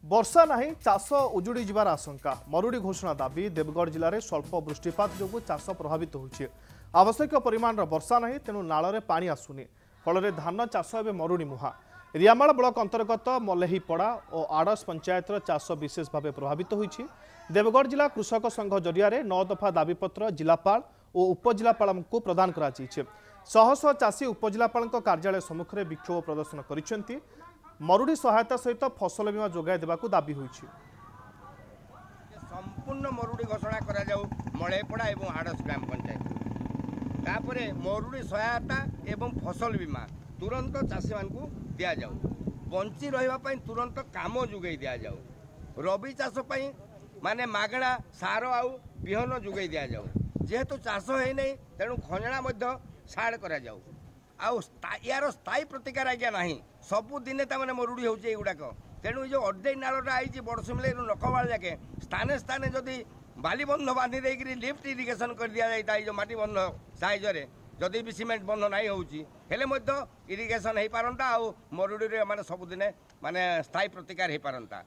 वर्षा नहीं चाष उजुड़ी जबार आशंका मरुड़ी घोषणा दाबी देवगढ़ जिले में स्वल्प वृष्टिपात जो चाष प्रभावित होती आवश्यक परिमाण वर्षा नहीं तेणु नाल पा आसुनी फल धान चाष ए मरुड़ी मुहा रियामाल ब्लॉक अंतर्गत मल्लेहीपड़ा और आड़स पंचायत चाष विशेष भाव प्रभावित होती देवगढ़ जिला कृषक संघ जरिया 9 दफा दाबीपत्र जिलापाल और उपजिलापाल को प्रदान कर शह शह चाषी उपजिलापाल कार्यालय सम्मुखें विक्षोभ प्रदर्शन कर मरुड़ी सहायता सहित फसल बीमा जोगाई देवाक दाबी होइछि। संपूर्ण मरुड़ी घोषणा करा जाऊ मल्लेहीपड़ा एवं आड़स ग्राम पंचायत तापर मरुड़ी सहायता एवं फसल बीमा तुरंत चाषी मान दि जाऊ बंची रही तुरंत काम जोगे दि जाऊ रबी चाष माने मागणा सार आउ बिहन जोगे दि जाऊ जेहेतु चाष है नहीं तेणु खंजणा छाड़ करा जाऊ यार स्थायी प्रतिकार आज्ञा ना सबुदिने तमाने मरुड़ी होगुड़ाक तेणु जो अड्डे नालटा आई बड़सिमले नखवाल जाके स्थाने स्थाने जदि बालीबंध बांधी देकर लिफ्ट इरिगेशन कर दि जाए जो माटी बंध साइजरे जदि भी सीमेंट बंध नहीं होले इरिगेशन हो पारंता आ मरुड़ी माने सबुदिने माने स्थायी प्रतिकार हो पारंता।